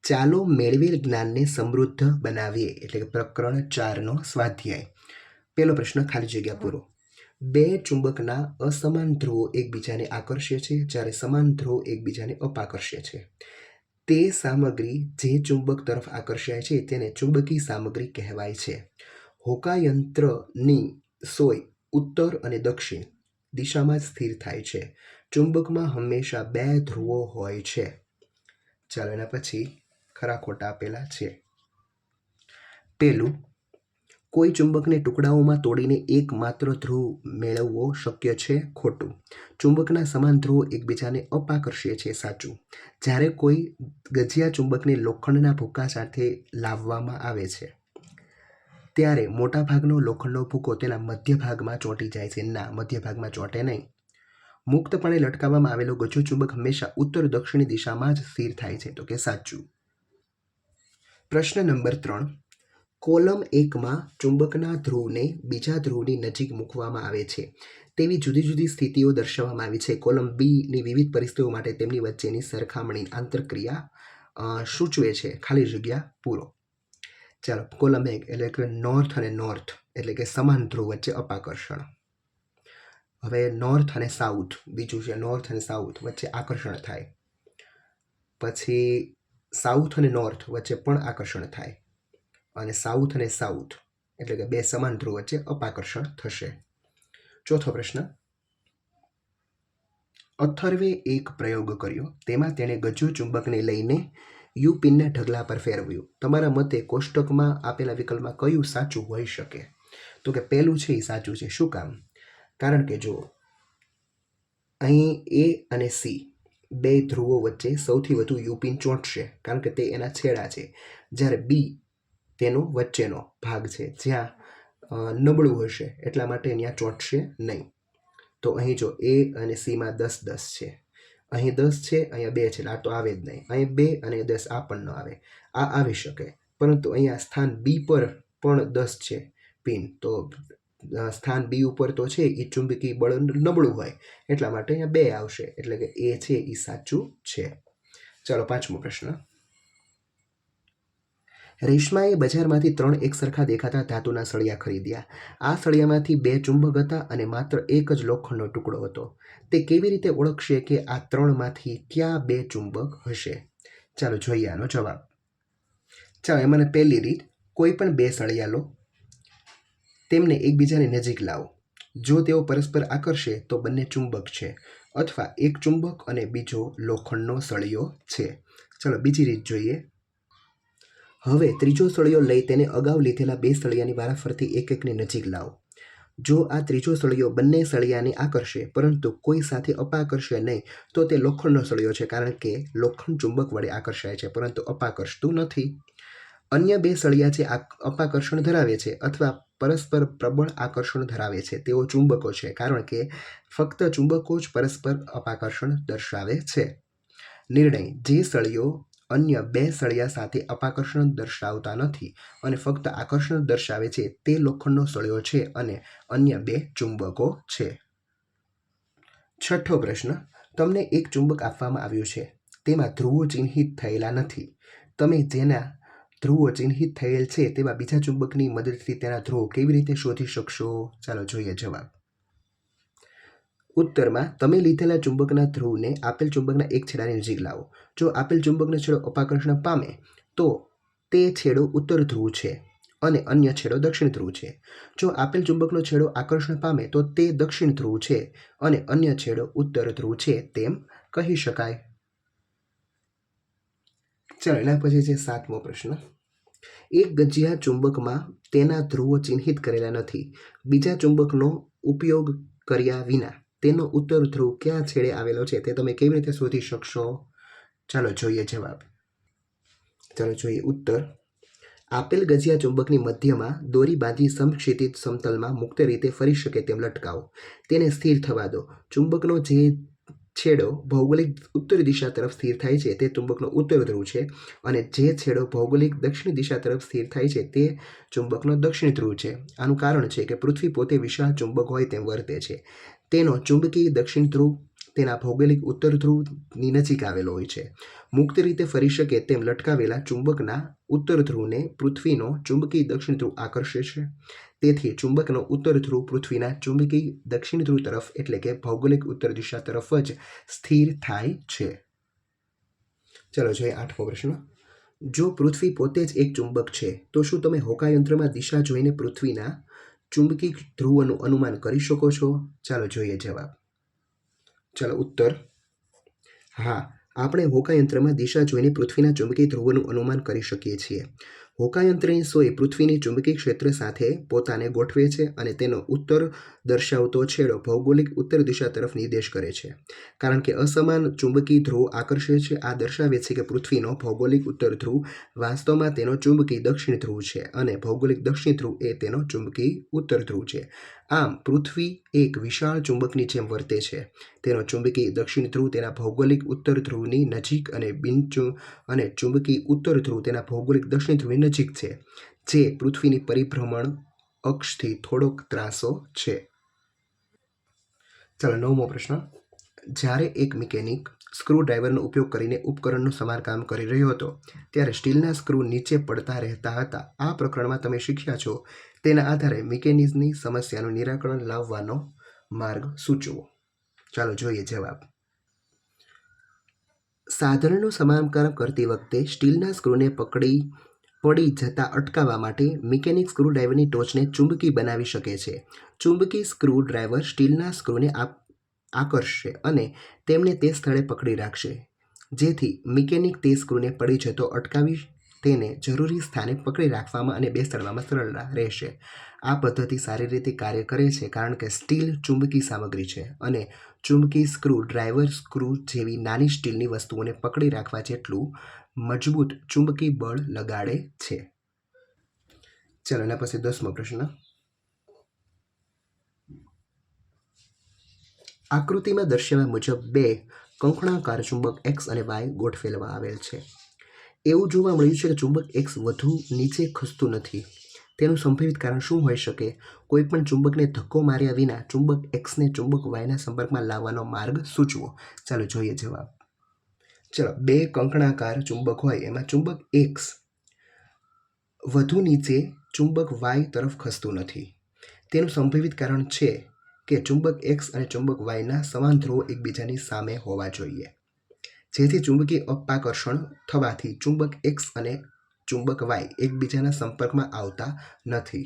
ચાલો મેળવેલ જ્ઞાનને સમૃદ્ધ બનાવીએ, એટલે કે પ્રકરણ 4નો સ્વાધ્યાય. પહેલો પ્રશ્ન, ખાલી જગ્યા પૂરો. બે ચુંબકના અસમાન ધ્રુવો એકબીજાને આકર્ષે છે, જ્યારે સમાન ધ્રુવો એકબીજાને અપાકર્ષે છે. તે સામગ્રી જે ચુંબક તરફ આકર્ષાય છે તેને ચુંબકી સામગ્રી કહેવાય છે. હોકાયંત્રની સોય ઉત્તર અને દક્ષિણ દિશામાં જ સ્થિર થાય છે. ચુંબકમાં હંમેશા બે ધ્રુવો હોય છે. ચાલો એના પછી ખરા ખોટા આપેલા છે. પહેલું, કોઈ ચુંબકને ટુકડાઓમાં તોડીને એકમાત્ર ધ્રુવ મેળવવો શક્ય છે. ખોટું. ચુંબકના સમાન ધ્રુવો એકબીજાને અપાકર્ષે છે. સાચું. જ્યારે કોઈ ગજિયા ચુંબકને લોખંડના ભૂકા સાથે લાવવામાં આવે છે ત્યારે મોટાભાગનો લોખંડનો ભૂકો તેના મધ્ય ભાગમાં ચોંટી જાય છે. ના, મધ્ય ભાગમાં ચોંટે નહીં. મુક્તપણે લટકાવવામાં આવેલો ગજિયો ચુંબક હંમેશા ઉત્તર દક્ષિણી દિશામાં જ સ્થિર થાય છે. તો કે સાચું. પ્રશ્ન નંબર 3. કોલમ 1માં ચુંબકના ધ્રુવને બીજા ધ્રુવની નજીક મૂકવામાં આવે છે તેવી જુદી જુદી સ્થિતિઓ દર્શાવવામાં આવી છે. કોલમ બીની વિવિધ પરિસ્થિતિઓ માટે તેમની વચ્ચેની સરખામણી આંતરક્રિયા સૂચવે છે. ખાલી જગ્યા પૂરો. ચાલો, કોલમ 1 એટલે કે નોર્થ અને નોર્થ એટલે કે સમાન ધ્રુવ વચ્ચે અપાકર્ષણ. હવે નોર્થ અને સાઉથ, બીજું છે નોર્થ અને સાઉથ વચ્ચે આકર્ષણ થાય. પછી સાઉથ અને નોર્થ વચ્ચે પણ આકર્ષણ થાય. અને સાઉથ અને સાઉથ એટલે કે બે સમાન ધ્રુવ વચ્ચે અપાકર્ષણ થશે. ચોથો પ્રશ્ન, અથર્વે એક પ્રયોગ કર્યો. તેમાં તેણે ગજ્યો ચુંબકને લઈને યુ પિનના ઢગલા પર ફેરવ્યું. તમારા મતે કોષ્ટકમાં આપેલા વિકલ્પમાં કયું સાચું હોઈ શકે? તો કે પહેલું છે એ સાચું છે. શું કામ? કારણ કે જો અહીં એ અને સી બે ધ્રુવો વચ્ચે સૌથી વધુ યુપિન ચોંટશે કારણ કે તે એના છેડા છે, જ્યારે બી તેનો વચ્ચેનો ભાગ છે જ્યાં નબળું હશે એટલા માટે અહીંયા ચોંટશે નહીં. તો અહીં જો એ અને સીમાં 10-10 છે, અહીં 10 છે, અહીંયા 2 છે, આ તો આવે જ નહીં. અહીં 2 અને 10 આ પણ ન આવે. આ આવી શકે, પરંતુ અહીંયા સ્થાન બી પર પણ 10 છે પિન, તો સ્થાન બી ઉપર તો છે એ ચુંબકીય બળ નબળું હોય એટલા માટે અહીંયા 2 આવશે, એટલે કે એ છે એ સાચું છે. ચાલો, પાંચમો પ્રશ્ન. રેશમાએ બજારમાંથી 3 એક સરખા દેખાતા ધાતુના સળિયા ખરીદ્યા. આ સળિયામાંથી 2 ચુંબક હતા અને માત્ર એક જ લોખંડનો ટુકડો હતો. તે કેવી રીતે ઓળખશે કે આ 3માંથી ક્યાં 2 ચુંબક હશે? ચાલો જોઈએ આનો જવાબ. ચાલો, એમાંને પહેલી રીત, કોઈ પણ 2 સળિયા લો, તેમને એકબીજાની નજીક લાવો. જો તેઓ પરસ્પર આકર્ષે તો બંને ચુંબક છે, અથવા એક ચુંબક અને બીજો લોખંડનો સળિયો છે. ચાલો બીજી રીત જોઈએ. હવે ત્રીજો સળિયો લઈ તેને અગાઉ લીધેલા 2 સળિયાની વારાફરતી એક એકની નજીક લાવો. જો આ ત્રીજો સળિયો બંને સળિયાને આકર્ષે પરંતુ કોઈ સાથે અપાકર્ષે નહીં તો તે લોખંડનો સળિયો છે, કારણ કે લોખંડ ચુંબક વડે આકર્ષાય છે પરંતુ અપાકર્ષતું નથી. અન્ય 2 સળિયા છે અપાકર્ષણ ધરાવે છે અથવા પરસ્પર પ્રબળ આકર્ષણ ધરાવે છે. તેઓ ચુંબકો છે કારણ કે ફક્ત ચુંબકો જ પરસ્પર અપાકર્ષણ દર્શાવે છે. નિર્ણય: જે સળિયો અન્ય 2 સળિયા સાથે અપાકર્ષણ દર્શાવતા નથી અને ફક્ત આકર્ષણ દર્શાવે છે તે લોખંડનો સળિયો છે અને અન્ય 2 ચુંબકો છે. છઠ્ઠો પ્રશ્ન. તમને એક ચુંબક આપવામાં આવ્યું છે, તેમાં ધ્રુવો ચિહ્નિત થયેલા નથી. તમે જેના ધ્રુવો ચિહ્નિત થયેલ છે તેવા બીજા ચુંબકની મદદથી તેના ધ્રુવો કેવી રીતે શોધી શકશો? ચાલો જોઈએ જવાબ. ઉત્તરમાં તમે લીધેલા ચુંબકના ધ્રુવને આપેલ ચુંબકના એક છેડાની નજીક લાવો. જો આપેલ ચુંબકનો છેડો અપાકર્ષણ પામે તો તે છેડો ઉત્તર ધ્રુવ છે અને અન્ય છેડો દક્ષિણ ધ્રુવ છે. જો આપેલ ચુંબકનો છેડો આકર્ષણ પામે તો તે દક્ષિણ ધ્રુવ છે અને અન્ય છેડો ઉત્તર ધ્રુવ છે તેમ કહી શકાય. ચાલો એના પછી છે 7મો પ્રશ્ન. એક ગજિયા ચુંબકમાં તેના ધ્રુવો ચિહ્નિત કરેલા નથી. બીજા ચુંબકનો ઉપયોગ કર્યા વિના તેનો ઉત્તર ધ્રુવ ક્યાં છેડે આવેલો છે તે તમે કેવી રીતે શોધી શકશો? ચાલો જોઈએ જવાબ. ચાલો જોઈએ ઉત્તર. આપેલ ગજિયા ચુંબકની મધ્યમાં દોરી બાંધી સમક્ષિતિજ સમતલમાં મુક્ત રીતે ફરી શકે તેમ લટકાવો. તેને સ્થિર થવા દો. ચુંબકનો જે છેડો ભૌગોલિક ઉત્તર દિશા તરફ સ્થિર થાય છે તે ચુંબકનો ઉત્તર ધ્રુવ છે અને જે છેડો ભૌગોલિક દક્ષિણ દિશા તરફ સ્થિર થાય છે તે ચુંબકનો દક્ષિણ ધ્રુવ છે. આનું કારણ છે કે પૃથ્વી પોતે વિશાળ ચુંબક હોય તેમ વર્તે છે. તેનો ચુંબકીય દક્ષિણ ધ્રુવ તેના ભૌગોલિક ઉત્તર ધ્રુવની નજીક આવેલો હોય છે. મુક્ત રીતે ફરી શકે તેમ લટકાવેલા ચુંબકના ઉત્તર ધ્રુવને પૃથ્વીનો ચુંબકીય દક્ષિણ ધ્રુવ આકર્ષે છે. તેથી ચુંબકનો ઉત્તર ધ્રુવ પૃથ્વીના ચુંબકીય દક્ષિણ ધ્રુવ તરફ એટલે કે ભૌગોલિક ઉત્તર દિશા તરફ જ સ્થિર થાય છે. ચલો જોઈએ 8મો પ્રશ્ન. જો પૃથ્વી પોતે જ એક ચુંબક છે તો શું તમે હોકાયંત્રમાં દિશા જોઈને પૃથ્વીના ચુંબકીય ધ્રુવોનું અનુમાન કરી શકો છો? ચાલો જોઈએ જવાબ. ચાલો ઉત્તર હા, આપણે હોકાયંત્રમાં દિશા જોઈને પૃથ્વીના ચુંબકીય ધ્રુવોનું અનુમાન કરી શકીએ છીએ. હોકાયંત્રની સોય પૃથ્વીની ચુંબકીય ક્ષેત્ર સાથે પોતાને ગોઠવે છે અને તેનો ઉત્તર દર્શાવતો છેડો ભૌગોલિક ઉત્તર દિશા તરફ નિર્દેશ કરે છે. કારણ કે અસમાન ચુંબકીય ધ્રુવ આકર્ષે છે, આ દર્શાવે છે કે પૃથ્વીનો ભૌગોલિક ઉત્તર ધ્રુવ વાસ્તવમાં તેનો ચુંબકીય દક્ષિણ ધ્રુવ છે અને ભૌગોલિક દક્ષિણ ધ્રુવ એ તેનો ચુંબકીય ઉત્તર ધ્રુવ છે. આમ પૃથ્વી એક વિશાળ ચુંબકની જેમ વર્તે છે. તેનો ચુંબકીય દક્ષિણ ધ્રુવ તેના ભૌગોલિક ઉત્તર ધ્રુવની નજીક અને ચુંબકીય ઉત્તર ધ્રુવ તેના ભૌગોલિક દક્ષિણ ધ્રુવની નજીક છે, જે પૃથ્વીની પરિભ્રમણ અક્ષથી થોડોક ત્રાંસો છે. ચાલો 9મો પ્રશ્ન. જ્યારે એક મિકેનિક સ્ક્રૂડ્રાઈવરનો ઉપયોગ કરીને ઉપકરણનું સમારકામ કરી રહ્યો હતો ત્યારે સ્ટીલના સ્ક્રૂ નીચે પડતા રહેતા હતા. આ પ્રકરણમાં તમે શીખ્યા છો તેના આધારે મિકેનિઝમની સમસ્યાનું નિરાકરણ લાવવાનો માર્ગ સૂચવો. ચાલો જોઈએ જવાબ. સાધનનું સમારકામ કરતી વખતે સ્ટીલના સ્ક્રૂને પડી જતા અટકાવવા માટે મિકેનિક સ્ક્રૂડ્રાઈવરની ટોચને ચુંબકી બનાવી શકે છે. ચુંબકી સ્ક્રૂડ્રાઈવર સ્ટીલના સ્ક્રૂને આકર્ષશે અને તેમને તે સ્થળે પકડી રાખશે, જેથી મિકેનિક તે સ્ક્રૂને પડી જતો અટકાવી તેને જરૂરી સ્થાને પકડી રાખવામાં અને બેસાડવામાં સરળ રહેશે. આ પદ્ધતિ સારી રીતે કાર્ય કરે છે કારણ કે સ્ટીલ ચુંબકી સામગ્રી છે અને ચુંબકી સ્ક્રૂ-ડ્રાઈવર સ્ક્રૂ જેવી નાની સ્ટીલની વસ્તુઓને પકડી રાખવા જેટલું મજબૂત ચુંબકી બળ લગાડે છે. ચાલો એના પછી 10મો પ્રશ્ન. આકૃતિમાં દર્શાવ્યા મુજબ બે કંકણાકાર ચુંબક X અને Y ગોઠવેલા આવેલ છે. એવું જોવા મળ્યું છે કે ચુંબક X વધુ નીચે ખસતું નથી. તેનું સંભવિત કારણ શું હોઈ શકે? કોઈપણ ચુંબકને ધક્કો માર્યા વિના ચુંબક Xને ચુંબક Yના સંપર્કમાં લાવવાનો માર્ગ સૂચવો. ચાલો જોઈએ જવાબ. ચલો, બે કંકણાકાર ચુંબક હોય એમાં ચુંબક X વધુ નીચે ચુંબક Y તરફ ખસતું નથી. તેનું સંભવિત કારણ છે કે ચુંબક X અને ચુંબક Yના સમાન ધ્રુવો એકબીજાની સામે હોવા જોઈએ, જેથી ચુંબકીય અપાકર્ષણ થવાથી ચુંબક X અને ચુંબક Y એકબીજાના સંપર્કમાં આવતા નથી.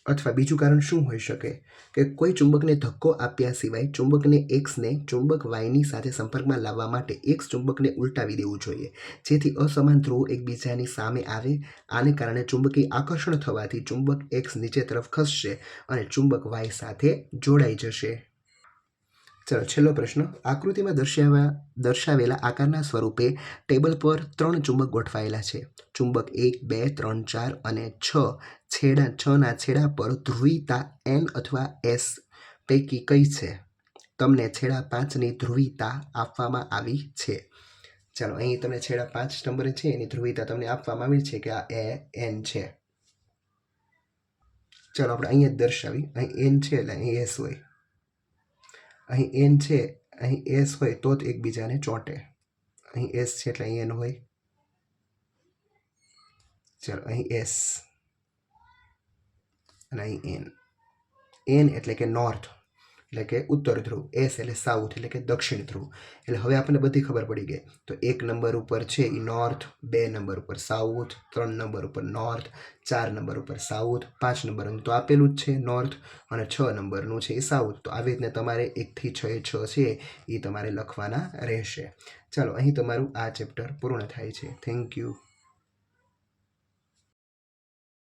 અથવા બીજું કારણ શું હોઈ શકે કે કોઈ ચુંબકને ધક્કો આપ્યા સિવાય ચુંબકને Xને ચુંબક Yની સાથે સંપર્કમાં લાવવા માટે X ચુંબકને ઉલટાવી દેવું જોઈએ, જેથી અસમાન ધ્રુવો એકબીજાની સામે આવે. આને કારણે ચુંબકીય આકર્ષણ થવાથી ચુંબક X નીચે તરફ ખસશે અને ચુંબક Y સાથે જોડાઈ જશે. ચાલો છેલ્લો પ્રશ્ન. આકૃતિમાં દર્શાવેલા આકારના સ્વરૂપે ટેબલ પર 3 ચુંબક ગોઠવાયેલા છે. ચુંબક 1, 2, 3, 4 અને 6ના છેડા પર ધ્રુવીયતા N અથવા S પૈકી કઈ છે? તમને છેડા 5ની ધ્રુવીયતા આપવામાં આવી છે. ચાલો અહીં તમને છેડા 5 નંબરે છે એની ધ્રુવીયતા તમને આપવામાં આવી છે કે આ N છે. ચાલો આપણે અહીંયા જ દર્શાવી. અહીં N છે એટલે અહીં S હોય. અહીં N છે, અહીં S હોય તો જ એકબીજાને ચોંટે. અહીં S છે એટલે અહીં N હોય. ચાલો અહીં S અને અહીં N એટલે કે નોર્થ એટલે કે ઉત્તર ધ્રુવ, S એટલે સાઉથ એટલે કે દક્ષિણ ધ્રુવ. એટલે હવે આપણને બધી ખબર પડી ગઈ. તો 1 નંબર ઉપર છે એ નોર્થ, 2 નંબર ઉપર સાઉથ, 3 નંબર ઉપર નોર્થ, 4 નંબર ઉપર સાઉથ, 5 નંબરનું તો આપેલું જ છે નોર્થ અને 6 નંબરનું છે એ સાઉથ. તો આવી રીતને તમારે 1 થી 6 છે એ તમારે લખવાના રહેશે. ચાલો અહીં તમારું આ ચેપ્ટર પૂર્ણ થાય છે. Thank you.